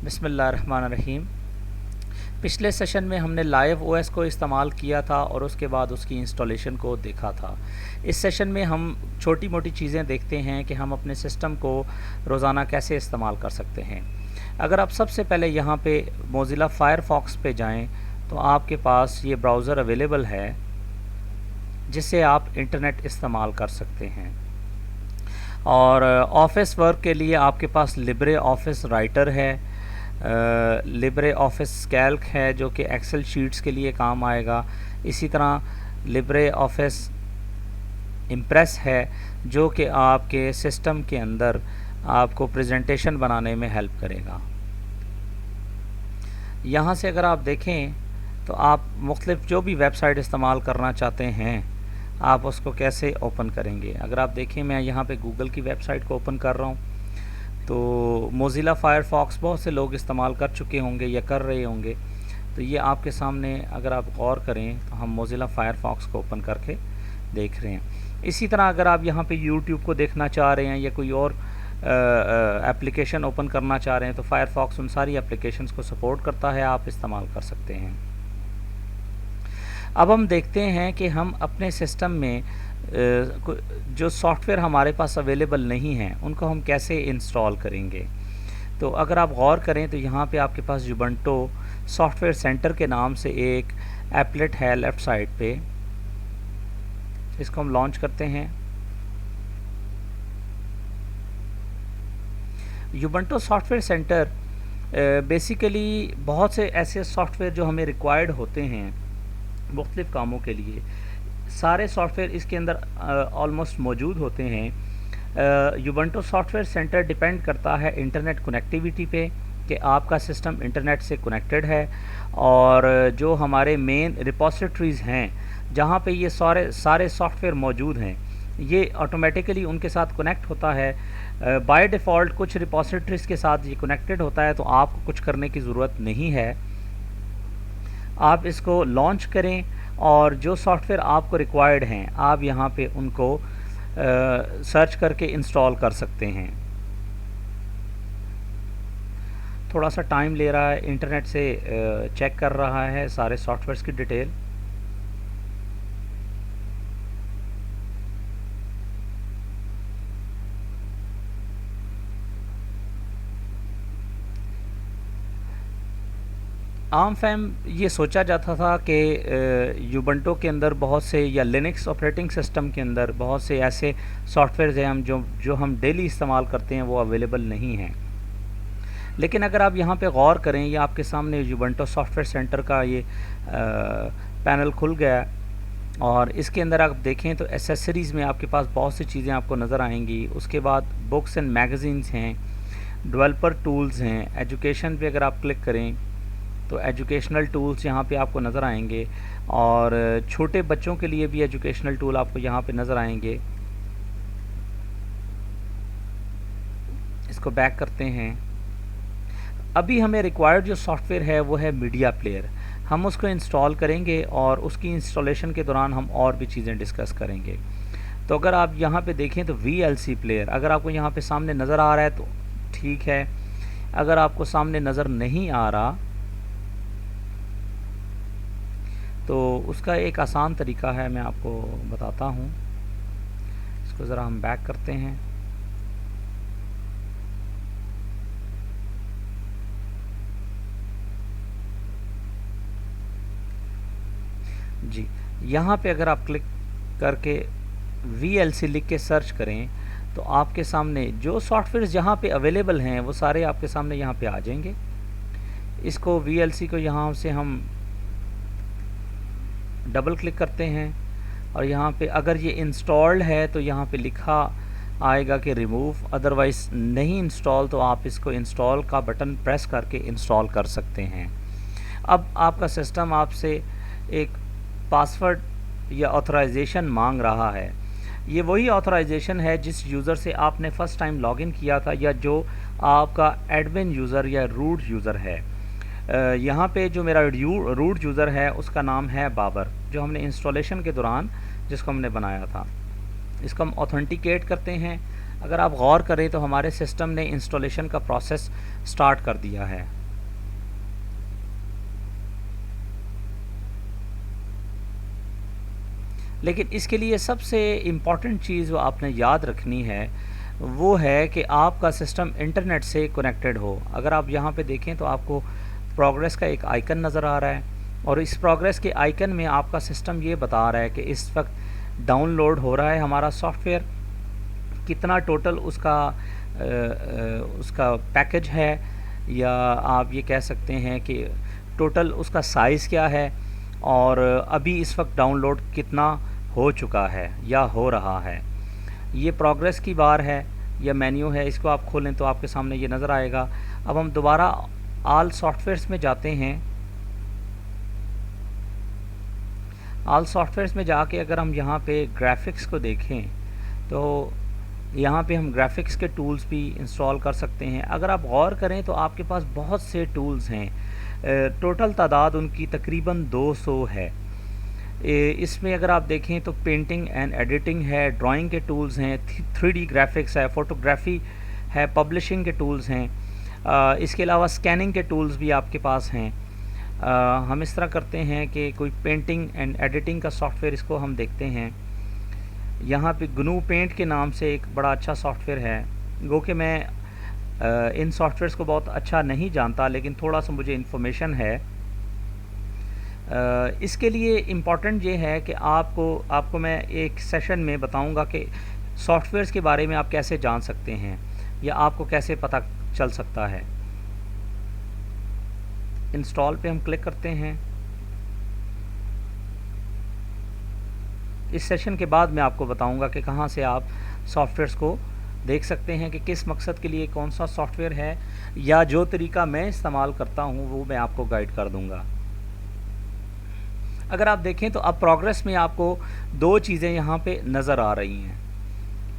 बिस्मिल्लाहिर्रहमानिर्रहीम। पिछले सेशन में हमने लाइव ओएस को इस्तेमाल किया था और उसके बाद उसकी इंस्टॉलेशन को देखा था। इस सेशन में हम छोटी मोटी चीज़ें देखते हैं कि हम अपने सिस्टम को रोज़ाना कैसे इस्तेमाल कर सकते हैं। अगर आप सबसे पहले यहाँ पे मोज़िला फायरफॉक्स पे जाएं तो आपके पास ये ब्राउज़र अवेलेबल है जिससे आप इंटरनेट इस्तेमाल कर सकते हैं। और ऑफिस वर्क के लिए आपके पास लिब्रे ऑफिस राइटर है, लिब्रे ऑफिस कैल्क है जो कि एक्सेल शीट्स के लिए काम आएगा। इसी तरह लिब्रे ऑफिस इम्प्रेस है जो कि आपके सिस्टम के अंदर आपको प्रेजेंटेशन बनाने में हेल्प करेगा। यहाँ से अगर आप देखें तो आप मुख्तलिफ जो भी वेबसाइट इस्तेमाल करना चाहते हैं आप उसको कैसे ओपन करेंगे। अगर आप देखें मैं यहाँ पे गूगल की वेबसाइट को ओपन कर रहा हूँ तो मोज़िला फायरफॉक्स बहुत से लोग इस्तेमाल कर चुके होंगे या कर रहे होंगे। तो ये आपके सामने अगर आप गौर करें तो हम मोज़िला फायरफॉक्स को ओपन करके देख रहे हैं। इसी तरह अगर आप यहाँ पे यूट्यूब को देखना चाह रहे हैं या कोई और एप्लीकेशन ओपन करना चाह रहे हैं तो फायरफॉक्स उन सारी एप्लीकेशंस को सपोर्ट करता है, आप इस्तेमाल कर सकते हैं। अब हम देखते हैं कि हम अपने सिस्टम में जो सॉफ्टवेयर हमारे पास अवेलेबल नहीं हैं उनको हम कैसे इंस्टॉल करेंगे। तो अगर आप गौर करें तो यहाँ पे आपके पास युबंटो सॉफ्टवेयर सेंटर के नाम से एक एप्लेट है लेफ़्ट साइड पे। इसको हम लॉन्च करते हैं। युबंटो सॉफ्टवेयर सेंटर बेसिकली बहुत से ऐसे सॉफ्टवेयर जो हमें रिक्वायर्ड होते हैं मुख्तलिफ़ कामों के लिए, सारे सॉफ्टवेयर इसके अंदर ऑलमोस्ट मौजूद होते हैं। युबंटो सॉफ्टवेयर सेंटर डिपेंड करता है इंटरनेट कनेक्टिविटी पे कि आपका सिस्टम इंटरनेट से कनेक्टेड है और जो हमारे मेन रिपोजिटरीज़ हैं जहाँ पे ये सारे सॉफ्टवेयर मौजूद हैं ये ऑटोमेटिकली उनके साथ कनेक्ट होता है। बाय डिफ़ॉल्ट कुछ रिपोजिटरीज़ के साथ ये कनेक्टेड होता है तो आपको कुछ करने की ज़रूरत नहीं है। आप इसको लॉन्च करें और जो सॉफ्टवेयर आपको रिक्वायर्ड हैं आप यहाँ पे उनको सर्च करके इंस्टॉल कर सकते हैं। थोड़ा सा टाइम ले रहा है, इंटरनेट से चेक कर रहा है सारे सॉफ्टवेयर्स की डिटेल। आम फैम ये सोचा जाता था कि युबंटो के अंदर बहुत से या लिनक्स ऑपरेटिंग सिस्टम के अंदर बहुत से ऐसे सॉफ्टवेयर हैं हम जो हम डेली इस्तेमाल करते हैं वो अवेलेबल नहीं हैं। लेकिन अगर आप यहाँ पे गौर करें ये आपके सामने युबंटो सॉफ्टवेयर सेंटर का ये पैनल खुल गया और इसके अंदर आप देखें तो एसेसरीज़ में आपके पास बहुत सी चीज़ें आपको नज़र आएंगी। उसके बाद बुक्स एंड मैगज़ीन्स हैं, डेवलपर टूल्स हैं, एजुकेशन पे अगर आप क्लिक करें तो एजुकेशनल टूल्स यहाँ पे आपको नज़र आएंगे और छोटे बच्चों के लिए भी एजुकेशनल टूल आपको यहाँ पे नज़र आएंगे। इसको बैक करते हैं। अभी हमें रिक्वायर्ड जो सॉफ्टवेयर है वो है मीडिया प्लेयर। हम उसको इंस्टॉल करेंगे और उसकी इंस्टॉलेशन के दौरान हम और भी चीज़ें डिस्कस करेंगे। तो अगर आप यहाँ पे देखें तो VLC प्लेयर अगर आपको यहाँ पे सामने नज़र आ रहा है तो ठीक है, अगर आपको सामने नज़र नहीं आ रहा तो उसका एक आसान तरीका है, मैं आपको बताता हूँ। इसको ज़रा हम बैक करते हैं। जी, यहाँ पे अगर आप क्लिक करके VLC लिख के सर्च करें तो आपके सामने जो सॉफ्टवेयर जहाँ पे अवेलेबल हैं वो सारे आपके सामने यहाँ पे आ जाएंगे। इसको VLC को यहाँ से हम डबल क्लिक करते हैं और यहाँ पे अगर ये इंस्टॉल्ड है तो यहाँ पे लिखा आएगा कि रिमूव, अदरवाइज़ नहीं इंस्टॉल तो आप इसको इंस्टॉल का बटन प्रेस करके इंस्टॉल कर सकते हैं। अब आपका सिस्टम आपसे एक पासवर्ड या ऑथराइजेशन मांग रहा है। ये वही ऑथराइजेशन है जिस यूज़र से आपने फ़र्स्ट टाइम लॉगिन किया था या जो आपका एडमिन यूज़र या रूट यूज़र है। यहाँ पे जो मेरा रूट यूज़र है उसका नाम है बाबर, जो हमने इंस्टॉलेशन के दौरान जिसको हमने बनाया था। इसको हम ऑथेंटिकेट करते हैं। अगर आप गौर करें तो हमारे सिस्टम ने इंस्टॉलेशन का प्रोसेस स्टार्ट कर दिया है। लेकिन इसके लिए सबसे इम्पॉर्टेंट चीज़ वो आपने याद रखनी है, वो है कि आपका सिस्टम इंटरनेट से कनेक्टेड हो। अगर आप यहाँ पे देखें तो आपको प्रोग्रेस का एक आइकन नज़र आ रहा है, और इस प्रोग्रेस के आइकन में आपका सिस्टम ये बता रहा है कि इस वक्त डाउनलोड हो रहा है हमारा सॉफ्टवेयर, कितना टोटल उसका पैकेज है, या आप ये कह सकते हैं कि टोटल उसका साइज़ क्या है, और अभी इस वक्त डाउनलोड कितना हो चुका है या हो रहा है। ये प्रोग्रेस की बार है या मेन्यू है, इसको आप खोलें तो आपके सामने ये नज़र आएगा। अब हम दोबारा ऑल सॉफ्टवेयर्स में जाते हैं। ऑल सॉफ्टवेयर्स में जाके अगर हम यहाँ पे ग्राफिक्स को देखें तो यहाँ पे हम ग्राफिक्स के टूल्स भी इंस्टॉल कर सकते हैं। अगर आप गौर करें तो आपके पास बहुत से टूल्स हैं, टोटल तादाद उनकी तकरीबन 200 है। इसमें अगर आप देखें तो पेंटिंग एंड एडिटिंग है, ड्राइंग के टूल्स हैं, 3D ग्राफिक्स है, फ़ोटोग्राफी है, पब्लिशिंग के टूल्स हैं, इसके अलावा स्कैनिंग के टूल्स भी आपके पास हैं। हम इस तरह करते हैं कि कोई पेंटिंग एंड एडिटिंग का सॉफ्टवेयर इसको हम देखते हैं। यहाँ पे GNU पेंट के नाम से एक बड़ा अच्छा सॉफ्टवेयर है। गो कि मैं इन सॉफ्टवेयर्स को बहुत अच्छा नहीं जानता, लेकिन थोड़ा सा मुझे इन्फॉर्मेशन है। इसके लिए इम्पॉर्टेंट ये है कि आपको मैं एक सेशन में बताऊंगा कि सॉफ्टवेयर्स के बारे में आप कैसे जान सकते हैं या आपको कैसे पता चल सकता है। इंस्टॉल पे हम क्लिक करते हैं। इस सेशन के बाद मैं आपको बताऊंगा कि कहां से आप सॉफ्टवेयर्स को देख सकते हैं कि किस मकसद के लिए कौन सा सॉफ्टवेयर है, या जो तरीका मैं इस्तेमाल करता हूं वो मैं आपको गाइड कर दूंगा। अगर आप देखें तो अब प्रोग्रेस में आपको दो चीज़ें यहाँ पे नज़र आ रही हैं।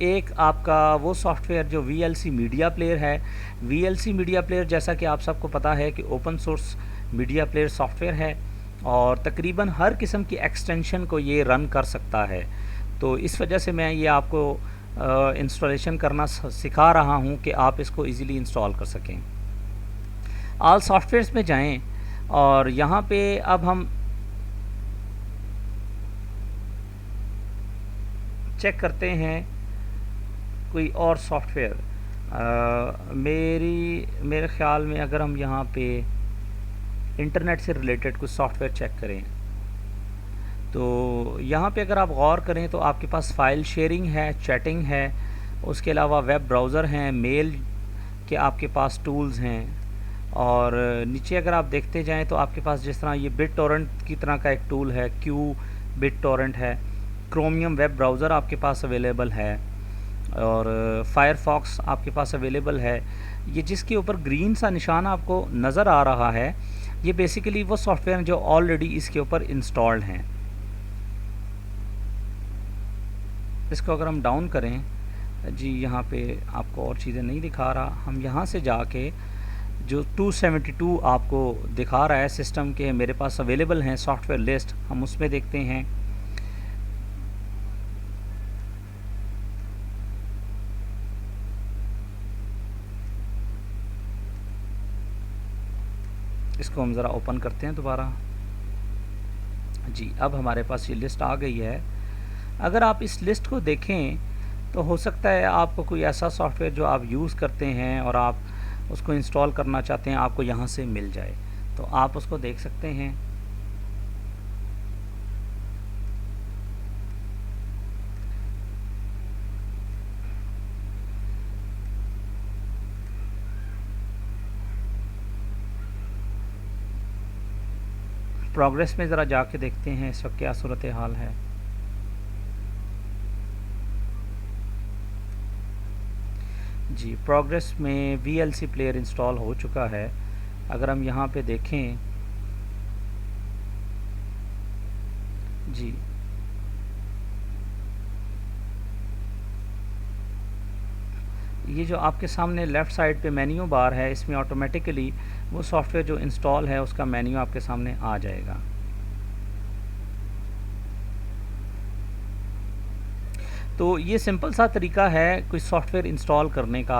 एक आपका वो सॉफ्टवेयर जो VLC मीडिया प्लेयर है। VLC मीडिया प्लेयर जैसा कि आप सबको पता है कि open source media player software है, और तकरीबन हर किस्म की एक्सटेंशन को ये रन कर सकता है। तो इस वजह से मैं ये आपको इंस्टॉलेशन करना सिखा रहा हूँ कि आप इसको इजीली इंस्टॉल कर सकें। ऑल सॉफ्टवेयर्स में जाएं और यहाँ पे अब हम चेक करते हैं कोई और सॉफ्टवेयर। मेरे ख्याल में अगर हम यहाँ पे इंटरनेट से रिलेटेड कुछ सॉफ्टवेयर चेक करें तो यहाँ पे अगर आप गौर करें तो आपके पास फाइल शेयरिंग है, चैटिंग है, उसके अलावा वेब ब्राउज़र हैं, मेल के आपके पास टूल्स हैं, और नीचे अगर आप देखते जाएं तो आपके पास जिस तरह ये BitTorrent की तरह का एक टूल है, BitTorrent है, क्रोमियम वेब ब्राउज़र आपके पास अवेलेबल है, और फायरफॉक्स आपके पास अवेलेबल है। ये जिसके ऊपर ग्रीन सा निशान आपको नज़र आ रहा है, ये बेसिकली वो सॉफ्टवेयर हैं जो ऑलरेडी इसके ऊपर इंस्टॉल्ड हैं। इसको अगर हम डाउन करें जी, यहाँ पे आपको और चीज़ें नहीं दिखा रहा। हम यहाँ से जाके जो 272 आपको दिखा रहा है सिस्टम के मेरे पास अवेलेबल हैं सॉफ्टवेयर लिस्ट, हम उसमें देखते हैं। इसको हम ज़रा ओपन करते हैं दोबारा जी। अब हमारे पास ये लिस्ट आ गई है। अगर आप इस लिस्ट को देखें तो हो सकता है आपको कोई ऐसा सॉफ्टवेयर जो आप यूज़ करते हैं और आप उसको इंस्टॉल करना चाहते हैं, आपको यहाँ से मिल जाए, तो आप उसको देख सकते हैं। प्रोग्रेस में ज़रा जाके देखते हैं इस वक्त क्या सूरत हाल है। जी, प्रोग्रेस में VLC प्लेयर इंस्टॉल हो चुका है। अगर हम यहाँ पे देखें जी, ये जो आपके सामने लेफ़्ट साइड पे मेन्यू बार है, इसमें ऑटोमेटिकली वो सॉफ्टवेयर जो इंस्टॉल है उसका मेन्यू आपके सामने आ जाएगा। तो ये सिंपल सा तरीका है कोई सॉफ्टवेयर इंस्टॉल करने का।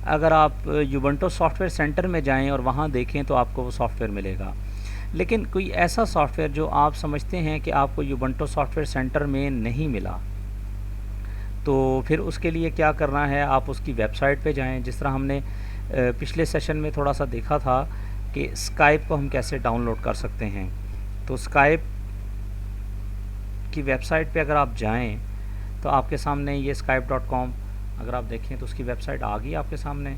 अगर आप यूबंटू सॉफ्टवेयर सेंटर में जाएं और वहाँ देखें तो आपको वो सॉफ्टवेयर मिलेगा। लेकिन कोई ऐसा सॉफ्टवेयर जो आप समझते हैं कि आपको यूबंटू सॉफ्टवेयर सेंटर में नहीं मिला, तो फिर उसके लिए क्या करना है, आप उसकी वेबसाइट पे जाएं। जिस तरह हमने पिछले सेशन में थोड़ा सा देखा था कि स्काइप को हम कैसे डाउनलोड कर सकते हैं। तो स्काइप की वेबसाइट पे अगर आप जाएं तो आपके सामने ये skype.com अगर आप देखें तो उसकी वेबसाइट आ गई आपके सामने।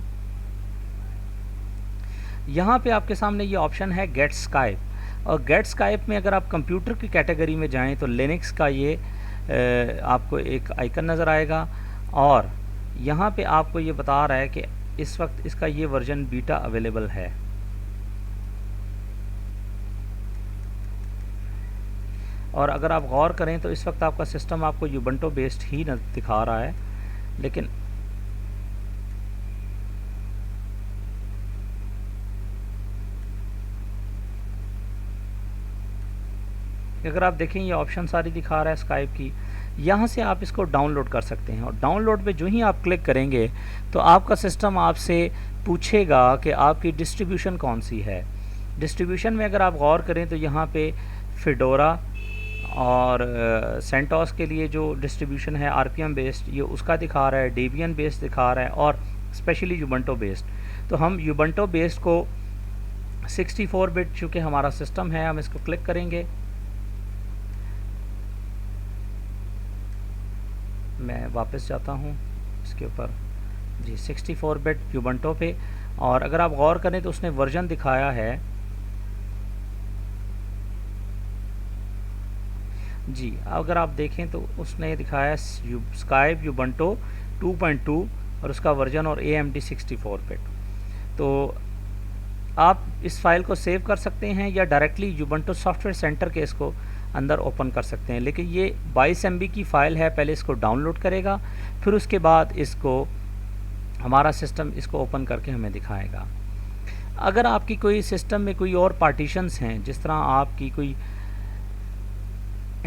यहाँ पे आपके सामने ये ऑप्शन है गेट स्काइप, और गेट स्काइप में अगर आप कंप्यूटर की कैटेगरी में जाएं तो लिनक्स का ये आपको एक आइकन नज़र आएगा, और यहाँ पे आपको ये बता रहा है कि इस वक्त इसका ये वर्जन बीटा अवेलेबल है। और अगर आप गौर करें तो इस वक्त आपका सिस्टम आपको यूबंटू बेस्ड ही दिखा रहा है, लेकिन अगर आप देखें ये ऑप्शन सारी दिखा रहा है स्काइप की। यहाँ से आप इसको डाउनलोड कर सकते हैं, और डाउनलोड पे जो ही आप क्लिक करेंगे तो आपका सिस्टम आपसे पूछेगा कि आपकी डिस्ट्रीब्यूशन कौन सी है। डिस्ट्रीब्यूशन में अगर आप गौर करें तो यहाँ पे फेडोरा और सेंटोस के लिए जो डिस्ट्रीब्यूशन है आरपीएम बेस्ड, ये उसका दिखा रहा है, डेबियन बेस्ड दिखा रहा है, और स्पेशली यूबंटू बेस्ड। तो हम यूबंटू बेस्ड को 64 बिट चूँकि हमारा सिस्टम है, हम इसको क्लिक करेंगे। मैं वापस जाता हूँ इसके ऊपर जी, 64 बिट यूबंटू पे, और अगर आप गौर करें तो उसने वर्जन दिखाया है जी, अगर आप देखें तो उसने दिखाया स्काइप यूबंटू 2.2 और उसका वर्जन और AMD 64 बिट। तो आप इस फाइल को सेव कर सकते हैं या डायरेक्टली यूबंटू सॉफ्टवेयर सेंटर के इसको अंदर ओपन कर सकते हैं, लेकिन ये 22 MB की फ़ाइल है। पहले इसको डाउनलोड करेगा, फिर उसके बाद इसको हमारा सिस्टम इसको ओपन करके हमें दिखाएगा। अगर आपकी कोई सिस्टम में कोई और पार्टीशंस हैं, जिस तरह आपकी कोई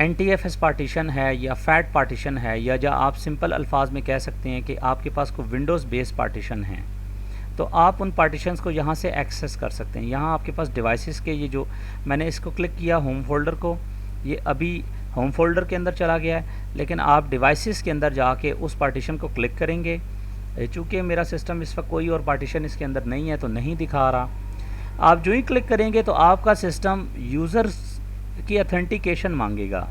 NTFS पार्टीशन है या फैट पार्टीशन है, या जो आप सिंपल अल्फाज में कह सकते हैं कि आपके पास कोई विंडोज़ बेस्ड पार्टीशन है, तो आप उन पार्टीशंस को यहाँ से एक्सेस कर सकते हैं। यहाँ आपके पास डिवाइसेस के ये जो मैंने इसको क्लिक किया होम फोल्डर को, ये अभी होम फोल्डर के अंदर चला गया है, लेकिन आप डिवाइसेस के अंदर जाके उस पार्टीशन को क्लिक करेंगे। चूँकि मेरा सिस्टम इस वक्त कोई और पार्टीशन इसके अंदर नहीं है तो नहीं दिखा रहा। आप जो ही क्लिक करेंगे तो आपका सिस्टम यूज़र्स की ऑथेंटिकेशन मांगेगा,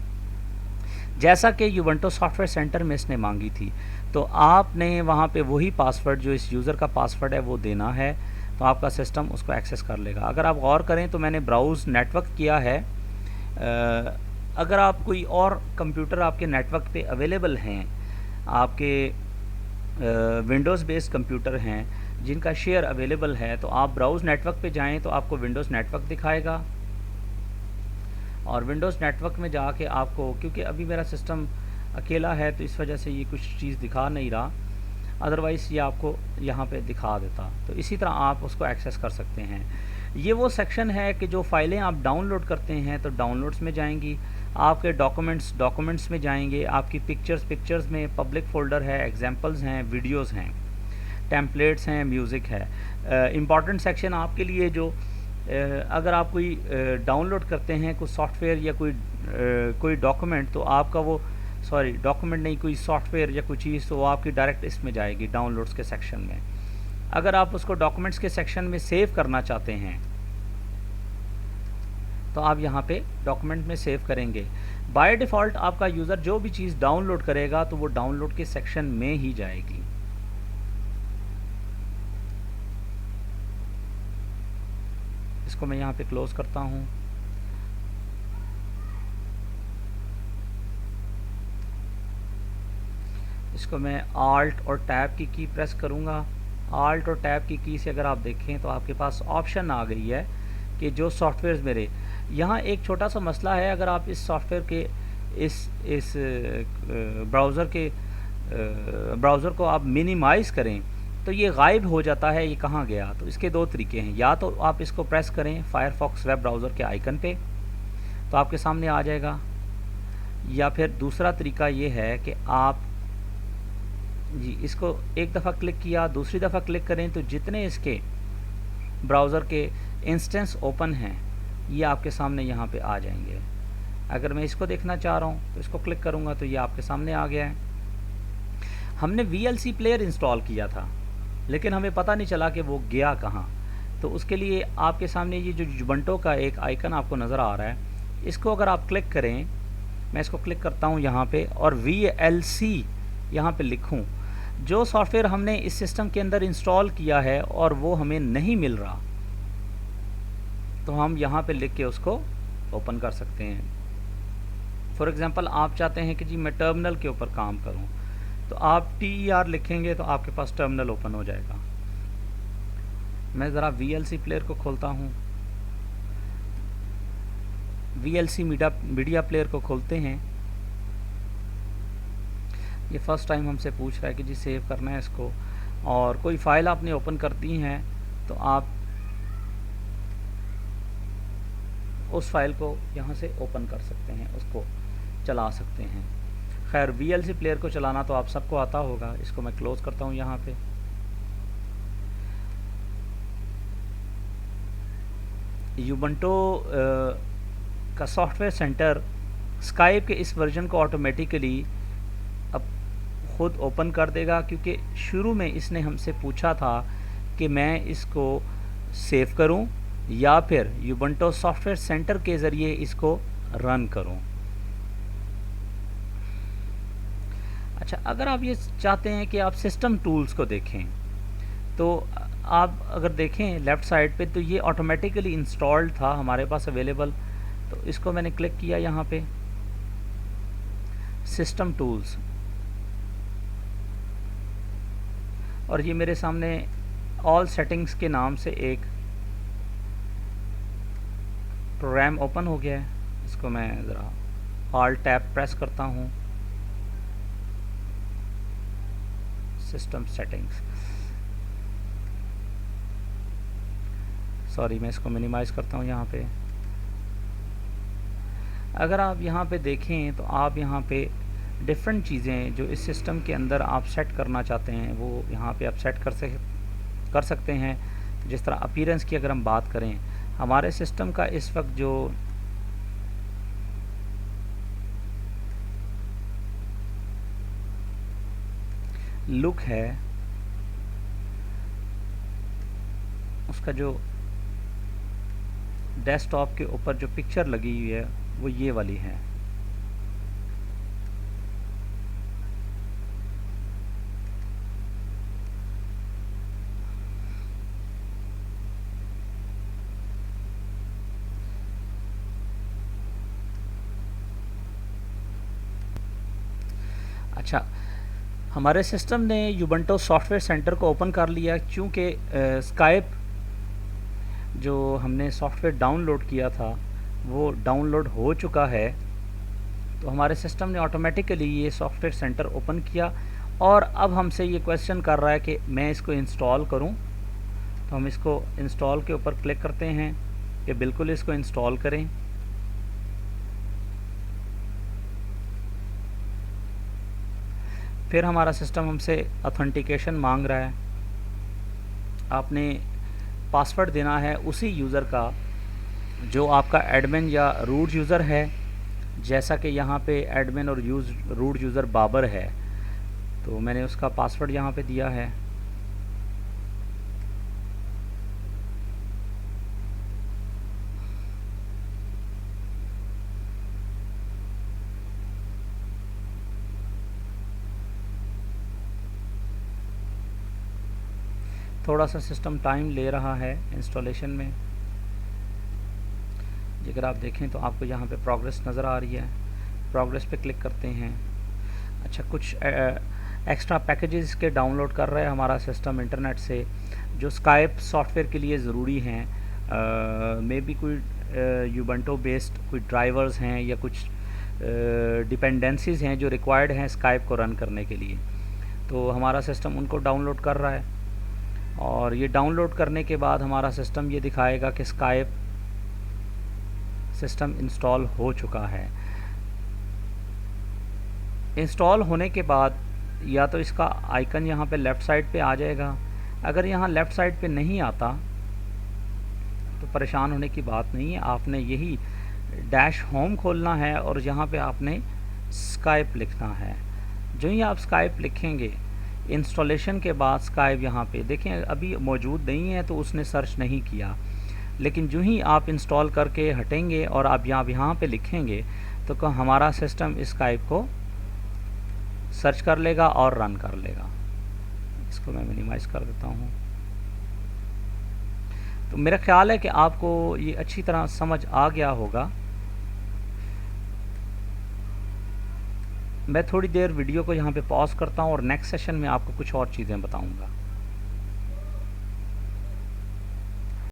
जैसा कि यूबंटू सॉफ्टवेयर सेंटर में इसने मांगी थी। तो आपने वहाँ पे वही पासवर्ड जो इस यूज़र का पासवर्ड है वो देना है, तो आपका सिस्टम उसको एक्सेस कर लेगा। अगर आप गौर करें तो मैंने ब्राउज़ नेटवर्क किया है। अगर आप कोई और कंप्यूटर आपके नेटवर्क पे अवेलेबल हैं, आपके विंडोज़ बेस्ड कंप्यूटर हैं जिनका शेयर अवेलेबल है, तो आप ब्राउज़ नेटवर्क पे जाएं तो आपको विंडोज़ नेटवर्क दिखाएगा, और विंडोज़ नेटवर्क में जाके आपको, क्योंकि अभी मेरा सिस्टम अकेला है तो इस वजह से ये कुछ चीज़ दिखा नहीं रहा, अदरवाइज़ ये आपको यहाँ पे दिखा देता। तो इसी तरह आप उसको एक्सेस कर सकते हैं। ये वो सेक्शन है कि जो फाइलें आप डाउनलोड करते हैं तो डाउनलोड्स में जाएंगी, आपके डॉक्यूमेंट्स में जाएंगे, आपकी पिक्चर्स में पब्लिक फ़ोल्डर है, एग्जांपल्स हैं, वीडियोस हैं, टेम्पलेट्स हैं, म्यूज़िक है। इम्पॉर्टेंट सेक्शन आपके लिए जो अगर आप कोई डाउनलोड करते हैं कोई सॉफ्टवेयर या कोई डॉक्यूमेंट, तो आपका वो डॉक्यूमेंट नहीं, कोई सॉफ्टवेयर या कोई चीज़, तो वो आपकी डायरेक्ट इसमें जाएगी डाउनलोड्स के सेक्शन में। अगर आप उसको डॉक्यूमेंट्स के सेक्शन में सेव करना चाहते हैं तो आप यहाँ पे डॉक्यूमेंट में सेव करेंगे। बाय डिफ़ॉल्ट आपका यूज़र जो भी चीज़ डाउनलोड करेगा तो वो डाउनलोड के सेक्शन में ही जाएगी। इसको मैं यहाँ पे क्लोज करता हूँ। इसको मैं आल्ट और टैब की प्रेस करूँगा। आल्ट और टैब की से अगर आप देखें तो आपके पास ऑप्शन आ गई है कि जो सॉफ्टवेयर मेरे यहाँ, एक छोटा सा मसला है, अगर आप इस सॉफ्टवेयर के इस ब्राउज़र को आप मिनिमाइज़ करें तो ये गायब हो जाता है, ये कहाँ गया। तो इसके दो तरीके हैं, या तो आप इसको प्रेस करें फायरफॉक्स वेब ब्राउज़र के आइकन पे तो आपके सामने आ जाएगा, या फिर दूसरा तरीका ये है कि आप जी इसको एक दफ़ा क्लिक किया, दूसरी दफ़ा क्लिक करें तो जितने इसके ब्राउज़र के इंस्टेंस ओपन हैं ये आपके सामने यहाँ पे आ जाएंगे। अगर मैं इसको देखना चाह रहा हूँ तो इसको क्लिक करूँगा तो ये आपके सामने आ गया है। हमने VLC प्लेयर इंस्टॉल किया था लेकिन हमें पता नहीं चला कि वो गया कहाँ। तो उसके लिए आपके सामने ये जो जुबंटो का एक आइकन आपको नज़र आ रहा है, इसको अगर आप क्लिक करें, मैं इसको क्लिक करता हूँ यहाँ पे और VLC यहाँ पे लिखूँ, जो सॉफ्टवेयर हमने इस सिस्टम के अंदर इंस्टॉल किया है और वो हमें नहीं मिल रहा, तो हम यहाँ पे लिख के उसको ओपन कर सकते हैं। फॉर एग्ज़ाम्पल आप चाहते हैं कि जी मैं टर्मिनल के ऊपर काम करूँ, तो आप TER लिखेंगे तो आपके पास टर्मिनल ओपन हो जाएगा। मैं ज़रा VLC प्लेयर को खोलता हूँ। VLC मीडिया प्लेयर को खोलते हैं। ये फर्स्ट टाइम हमसे पूछ रहा है कि जी सेव करना है इसको, और कोई फ़ाइल आपने ओपन करती हैं तो आप उस फाइल को यहाँ से ओपन कर सकते हैं, उसको चला सकते हैं। खैर VLC प्लेयर को चलाना तो आप सबको आता होगा। इसको मैं क्लोज़ करता हूँ यहाँ पे। यूबंटो का सॉफ्टवेयर सेंटर स्काइप के इस वर्जन को ऑटोमेटिकली अब ख़ुद ओपन कर देगा, क्योंकि शुरू में इसने हमसे पूछा था कि मैं इसको सेव करूं या फिर यूबंटो सॉफ्टवेयर सेंटर के ज़रिए इसको रन करूं। अच्छा, अगर आप ये चाहते हैं कि आप सिस्टम टूल्स को देखें, तो आप अगर देखें लेफ़्ट साइड पे, तो ये ऑटोमेटिकली इंस्टॉल्ड था हमारे पास अवेलेबल। तो इसको मैंने क्लिक किया यहाँ पे, सिस्टम टूल्स, और ये मेरे सामने ऑल सेटिंग्स के नाम से एक प्रोग्राम ओपन हो गया है। इसको मैं ज़रा ऑल टैब प्रेस करता हूँ, सिस्टम सेटिंग्स, सॉरी मैं इसको मिनिमाइज़ करता हूँ यहाँ पे। अगर आप यहाँ पे देखें तो आप यहाँ पे डिफरेंट चीज़ें जो इस सिस्टम के अंदर आप सेट करना चाहते हैं वो यहाँ पे आप सेट कर सकते हैं। जिस तरह अपीयरेंस की अगर हम बात करें, हमारे सिस्टम का इस वक्त जो लुक है, उसका जो डेस्कटॉप के ऊपर जो पिक्चर लगी हुई है वो ये वाली है। अच्छा, हमारे सिस्टम ने यूबंटो सॉफ्टवेयर सेंटर को ओपन कर लिया, क्योंकि स्काइप जो हमने सॉफ्टवेयर डाउनलोड किया था वो डाउनलोड हो चुका है। तो हमारे सिस्टम ने ऑटोमेटिकली ये सॉफ्टवेयर सेंटर ओपन किया, और अब हमसे ये क्वेश्चन कर रहा है कि मैं इसको इंस्टॉल करूं। तो हम इसको इंस्टॉल के ऊपर क्लिक करते हैं कि बिल्कुल इसको इंस्टॉल करें। फिर हमारा सिस्टम हमसे ऑथेंटिकेशन मांग रहा है। आपने पासवर्ड देना है उसी यूज़र का जो आपका एडमिन या रूट यूज़र है। जैसा कि यहाँ पे एडमिन और रूट यूज़र बाबर है, तो मैंने उसका पासवर्ड यहाँ पे दिया है। थोड़ा सा सिस्टम टाइम ले रहा है इंस्टॉलेशन में। अगर आप देखें तो आपको यहाँ पे प्रोग्रेस नज़र आ रही है। प्रोग्रेस पे क्लिक करते हैं। अच्छा, कुछ एक्स्ट्रा पैकेजेस के डाउनलोड कर रहा है हमारा सिस्टम इंटरनेट से, जो स्काइप सॉफ्टवेयर के लिए ज़रूरी हैं। मे बी कोई यूबंटो बेस्ड कोई ड्राइवर्स हैं या कुछ डिपेंडेंसीज़ हैं जो रिक्वायर्ड हैं स्काइप को रन करने के लिए। तो हमारा सिस्टम उनको डाउनलोड कर रहा है, और ये डाउनलोड करने के बाद हमारा सिस्टम ये दिखाएगा कि स्काइप सिस्टम इंस्टॉल हो चुका है। इंस्टॉल होने के बाद या तो इसका आइकन यहाँ पे लेफ़्ट साइड पे आ जाएगा। अगर यहाँ लेफ़्ट साइड पे नहीं आता तो परेशान होने की बात नहीं है। आपने यही डैश होम खोलना है और यहाँ पे आपने स्काइप लिखना है। जो ही आप स्काइप लिखेंगे, इंस्टॉलेशन के बाद स्काइप यहाँ पे देखें अभी मौजूद नहीं है तो उसने सर्च नहीं किया, लेकिन जो ही आप इंस्टॉल करके हटेंगे और आप यहाँ पे लिखेंगे तो हमारा सिस्टम स्काइप को सर्च कर लेगा और रन कर लेगा। इसको मैं मिनिमाइज़ कर देता हूँ। तो मेरा ख्याल है कि आपको ये अच्छी तरह समझ आ गया होगा। मैं थोड़ी देर वीडियो को यहाँ पे पॉज करता हूँ और नेक्स्ट सेशन में आपको कुछ और चीज़ें बताऊँगा।